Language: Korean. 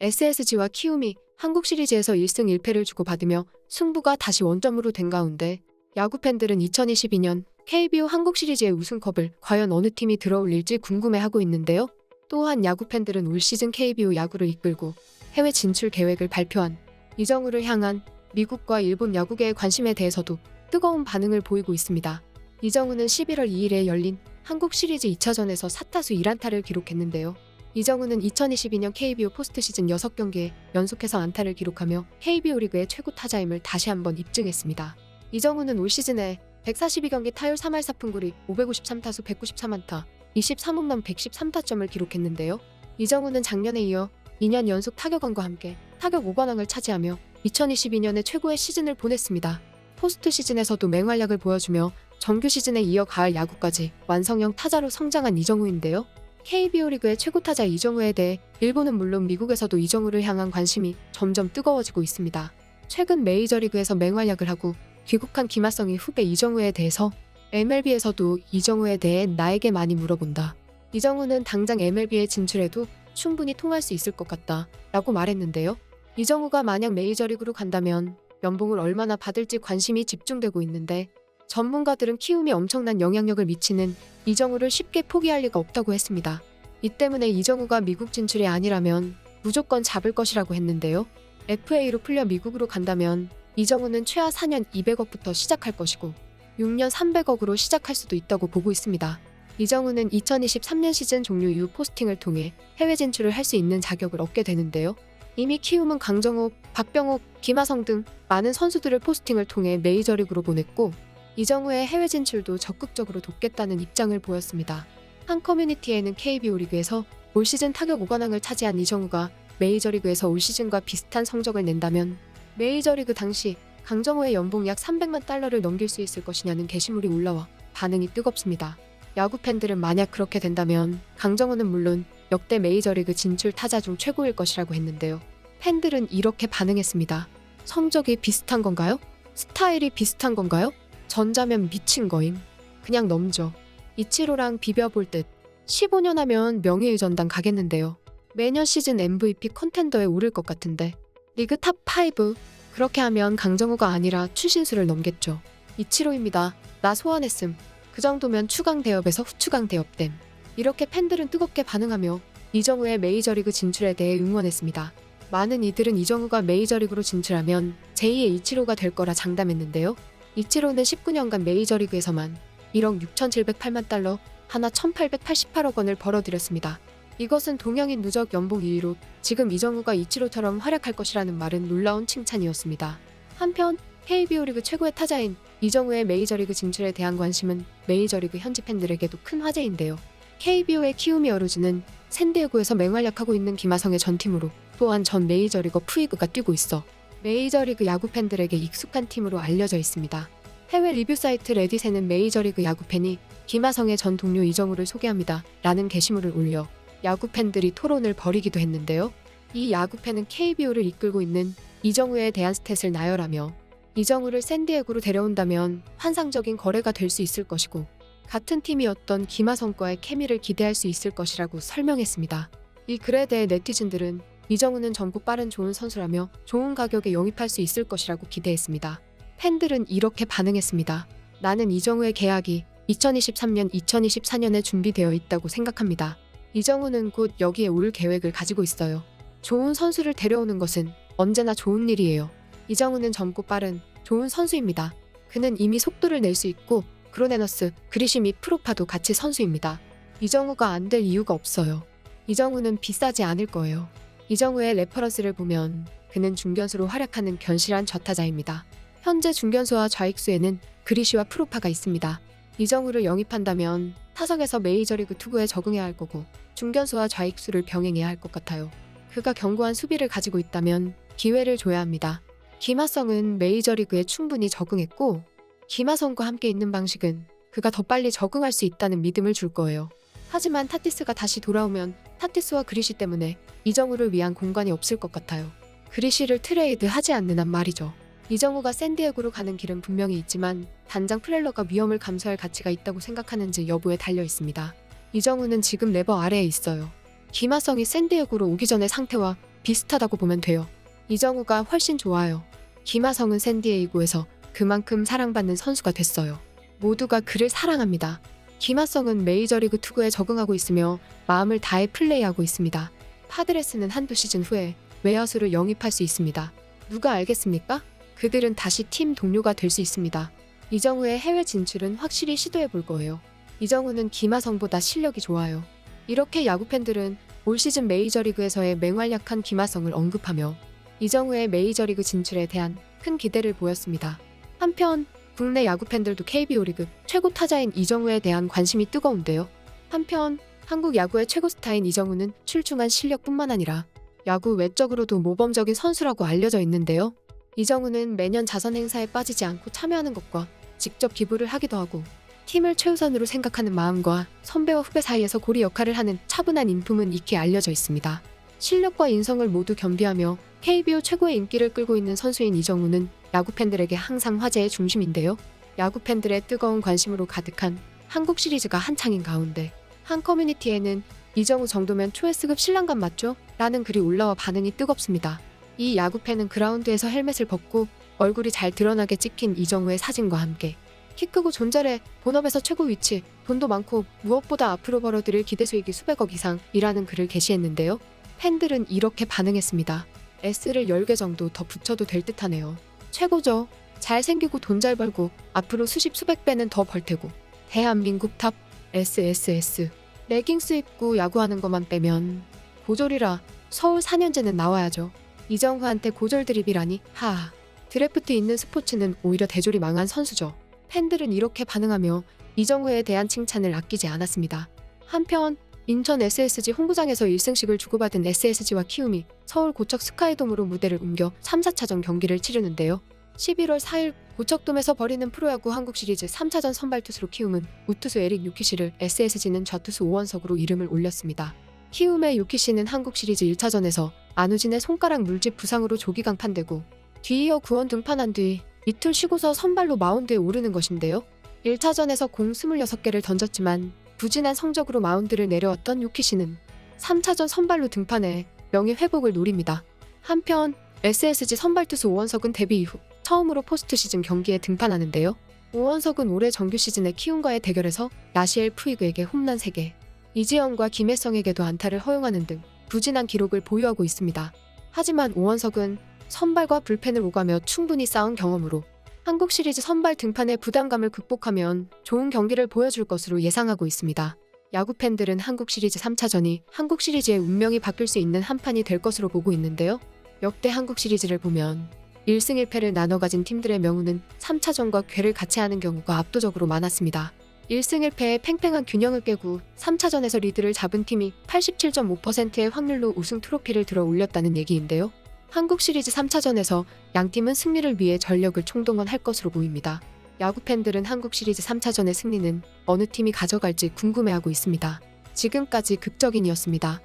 SSG와 키움이 한국 시리즈에서 1승 1패를 주고받으며 승부가 다시 원점으로 된 가운데 야구 팬들은 2022년 KBO 한국 시리즈의 우승컵을 과연 어느 팀이 들어올릴지 궁금해하고 있는데요. 또한 야구 팬들은 올 시즌 KBO 야구를 이끌고 해외 진출 계획을 발표한 이정우를 향한 미국과 일본 야구계의 관심에 대해서도 뜨거운 반응을 보이고 있습니다. 이정우는 11월 2일에 열린 한국 시리즈 2차전에서 4타수 1안타를 기록했는데요. 이정우는 2022년 KBO 포스트 시즌 6경기에 연속해서 안타를 기록하며 KBO 리그의 최고 타자임을 다시 한번 입증했습니다. 이정우는 올 시즌에 142경기 타율 3할 4푼 9리 553타수 193안타 23홈런 113타점을 기록했는데요. 이정우는 작년에 이어 2년 연속 타격왕과 함께 타격 5관왕을 차지하며 2022년에 최고의 시즌을 보냈습니다. 포스트 시즌에서도 맹활약을 보여주며 정규 시즌에 이어 가을 야구까지 완성형 타자로 성장한 이정우인데요. KBO 리그의 최고 타자 이정우에 대해 일본은 물론 미국에서도 이정우를 향한 관심이 점점 뜨거워지고 있습니다. 최근 메이저리그에서 맹활약을 하고 귀국한 김하성이 후배 이정우에 대해서 MLB에서도 이정우에 대해 나에게 많이 물어본다. 이정우는 당장 MLB에 진출해도 충분히 통할 수 있을 것 같다 라고 말했는데요. 이정우가 만약 메이저리그로 간다면 연봉을 얼마나 받을지 관심이 집중되고 있는데 전문가들은 키움이 엄청난 영향력을 미치는 이정우를 쉽게 포기할 리가 없다고 했습니다. 이 때문에 이정우가 미국 진출이 아니라면 무조건 잡을 것이라고 했는데요. FA로 풀려 미국으로 간다면 이정우는 최하 4년 200억부터 시작할 것이고 6년 300억으로 시작할 수도 있다고 보고 있습니다. 이정우는 2023년 시즌 종료 이후 포스팅을 통해 해외 진출을 할 수 있는 자격을 얻게 되는데요. 이미 키움은 강정호, 박병욱, 김하성 등 많은 선수들을 포스팅을 통해 메이저리그로 보냈고 이정우의 해외 진출도 적극적으로 돕겠다는 입장을 보였습니다. 한 커뮤니티에는 KBO 리그에서 올 시즌 타격 5관왕을 차지한 이정우가 메이저리그에서 올 시즌과 비슷한 성적을 낸다면 메이저리그 당시 강정호의 연봉 약 300만 달러를 넘길 수 있을 것이냐는 게시물이 올라와 반응이 뜨겁습니다. 야구 팬들은 만약 그렇게 된다면 강정호는 물론 역대 메이저리그 진출 타자 중 최고일 것이라고 했는데요. 팬들은 이렇게 반응했습니다. 성적이 비슷한 건가요? 스타일이 비슷한 건가요? 전자면 미친 거임. 그냥 넘죠. 이치로랑 비벼볼 듯. 15년 하면 명예의전당 가겠는데요. 매년 시즌 MVP 컨텐더에 오를 것 같은데. 리그 탑5. 그렇게 하면 강정호가 아니라 추신수를 넘겠죠. 이치로입니다. 나 소환했음. 그 정도면 추강 대업에서 후추강 대업됨. 이렇게 팬들은 뜨겁게 반응하며 이정우의 메이저리그 진출에 대해 응원했습니다. 많은 이들은 이정우가 메이저리그로 진출하면 제2의 이치로가 될 거라 장담했는데요. 이치로는 19년간 메이저리그에서만 1억 6,708만 달러, 하나 1,888억 원을 벌어들였습니다. 이것은 동양인 누적 연봉 1위로 지금 이정우가 이치로처럼 활약할 것이라는 말은 놀라운 칭찬이었습니다. 한편 KBO 리그 최고의 타자인 이정우의 메이저리그 진출에 대한 관심은 메이저리그 현지 팬들에게도 큰 화제인데요. KBO의 키움이 어루즈는 샌디에고에서 맹활약하고 있는 김하성의 전팀으로 또한 전 메이저리거 푸이그가 뛰고 있어 메이저리그 야구 팬들에게 익숙한 팀으로 알려져 있습니다. 해외 리뷰 사이트 레딧에는 메이저리그 야구 팬이 김하성의 전 동료 이정우를 소개합니다 라는 게시물을 올려 야구 팬들이 토론을 벌이기도 했는데요. 이 야구 팬은 KBO를 이끌고 있는 이정우에 대한 스탯을 나열하며 이정우를 샌디에고로 데려온다면 환상적인 거래가 될 수 있을 것이고 같은 팀이었던 김하성과의 케미를 기대할 수 있을 것이라고 설명했습니다. 이 글에 대해 네티즌들은 이정우는 젊고 빠른 좋은 선수라며 좋은 가격에 영입할 수 있을 것이라고 기대했습니다. 팬들은 이렇게 반응했습니다. 나는 이정우의 계약이 2023년, 2024년에 준비되어 있다고 생각합니다. 이정우는 곧 여기에 올 계획을 가지고 있어요. 좋은 선수를 데려오는 것은 언제나 좋은 일이에요. 이정우는 젊고 빠른 좋은 선수입니다. 그는 이미 속도를 낼 수 있고 그로네너스, 그리시 및 프로파도 같이 선수입니다. 이정우가 안 될 이유가 없어요. 이정우는 비싸지 않을 거예요. 이정우의 레퍼런스를 보면 그는 중견수로 활약하는 견실한 좌타자입니다. 현재 중견수와 좌익수에는 그리시와 프로파가 있습니다. 이정우를 영입한다면 타석에서 메이저리그 투구에 적응해야 할 거고 중견수와 좌익수를 병행해야 할 것 같아요. 그가 견고한 수비를 가지고 있다면 기회를 줘야 합니다. 김하성은 메이저리그에 충분히 적응했고 김하성과 함께 있는 방식은 그가 더 빨리 적응할 수 있다는 믿음을 줄 거예요. 하지만 타티스가 다시 돌아오면 타티스와 그리시 때문에 이정우를 위한 공간이 없을 것 같아요. 그리시를 트레이드하지 않는 한 말이죠. 이정우가 샌디에고로 가는 길은 분명히 있지만 단장 프렐러가 위험을 감수할 가치가 있다고 생각하는지 여부에 달려 있습니다. 이정우는 지금 레버 아래에 있어요. 김하성이 샌디에고로 오기 전의 상태와 비슷하다고 보면 돼요. 이정우가 훨씬 좋아요. 김하성은 샌디에이고에서 그만큼 사랑받는 선수가 됐어요. 모두가 그를 사랑합니다. 김하성은 메이저리그 투구에 적응하고 있으며 마음을 다해 플레이하고 있습니다. 파드레스는 한두 시즌 후에 외야수를 영입할 수 있습니다. 누가 알겠습니까? 그들은 다시 팀 동료가 될 수 있습니다. 이정우의 해외 진출은 확실히 시도해 볼 거예요. 이정우는 김하성보다 실력이 좋아요. 이렇게 야구 팬들은 올 시즌 메이저리그에서의 맹활약한 김하성을 언급하며 이정우의 메이저리그 진출에 대한 큰 기대를 보였습니다. 한편 국내 야구 팬들도 KBO 리그 최고 타자인 이정우에 대한 관심이 뜨거운데요. 한편 한국 야구의 최고 스타인 이정우는 출중한 실력뿐만 아니라 야구 외적으로도 모범적인 선수라고 알려져 있는데요. 이정우는 매년 자선 행사에 빠지지 않고 참여하는 것과 직접 기부를 하기도 하고 팀을 최우선으로 생각하는 마음과 선배와 후배 사이에서 고리 역할을 하는 차분한 인품은 익히 알려져 있습니다. 실력과 인성을 모두 겸비하며 KBO 최고의 인기를 끌고 있는 선수인 이정우는 야구 팬들에게 항상 화제의 중심인데요. 야구 팬들의 뜨거운 관심으로 가득한 한국 시리즈가 한창인 가운데 한 커뮤니티에는 이정우 정도면 초S급 신랑감 맞죠? 라는 글이 올라와 반응이 뜨겁습니다. 이 야구 팬은 그라운드에서 헬멧을 벗고 얼굴이 잘 드러나게 찍힌 이정우의 사진과 함께 키 크고 존잘해, 본업에서 최고 위치, 돈도 많고 무엇보다 앞으로 벌어들일 기대 수익이 수백억 이상이라는 글을 게시했는데요. 팬들은 이렇게 반응했습니다. S를 10개 정도 더 붙여도 될 듯하네요. 최고죠. 잘생기고 돈 잘 벌고 앞으로 수십 수백 배는 더 벌 테고 대한민국 탑 SSS. 레깅스 입고 야구하는 것만 빼면 고졸이라 서울 4년제는 나와야죠. 이정후한테 고졸 드립이라니 하하. 드래프트 있는 스포츠는 오히려 대졸이 망한 선수죠. 팬들은 이렇게 반응하며 이정후에 대한 칭찬을 아끼지 않았습니다. 한편 인천 SSG 홍구장에서 1승씩을 주고받은 SSG와 키움이 서울 고척 스카이돔으로 무대를 옮겨 3, 4차전 경기를 치르는데요. 11월 4일 고척돔에서 벌이는 프로야구 한국시리즈 3차전 선발 투수로 키움은 우투수 에릭 유키시를, SSG는 좌투수 오원석으로 이름을 올렸습니다. 키움의 유키시는 한국시리즈 1차전에서 안우진의 손가락 물집 부상으로 조기 강판되고 뒤이어 구원 등판한 뒤 이틀 쉬고서 선발로 마운드에 오르는 것인데요. 1차전에서 공 26개를 던졌지만 부진한 성적으로 마운드를 내려왔던 유키시는 3차전 선발로 등판해 명예 회복을 노립니다. 한편 SSG 선발 투수 오원석은 데뷔 이후 처음으로 포스트 시즌 경기에 등판하는데요. 오원석은 올해 정규 시즌의 키움과의 대결에서 야시엘 푸이그에게 홈런 3개, 이지영과 김혜성에게도 안타를 허용하는 등 부진한 기록을 보유하고 있습니다. 하지만 오원석은 선발과 불펜을 오가며 충분히 쌓은 경험으로 한국 시리즈 선발 등판의 부담감을 극복하면 좋은 경기를 보여줄 것으로 예상하고 있습니다. 야구 팬들은 한국 시리즈 3차전이 한국 시리즈의 운명이 바뀔 수 있는 한판이 될 것으로 보고 있는데요. 역대 한국 시리즈를 보면 1승 1패를 나눠 가진 팀들의 명우는 3차전과 궤를 같이 하는 경우가 압도적으로 많았습니다. 1승 1패의 팽팽한 균형을 깨고 3차전에서 리드를 잡은 팀이 87.5%의 확률로 우승 트로피를 들어 올렸다는 얘기인데요. 한국 시리즈 3차전에서 양팀은 승리를 위해 전력을 총동원할 것으로 보입니다. 야구 팬들은 한국 시리즈 3차전의 승리는 어느 팀이 가져갈지 궁금해하고 있습니다. 지금까지 극적인이었습니다.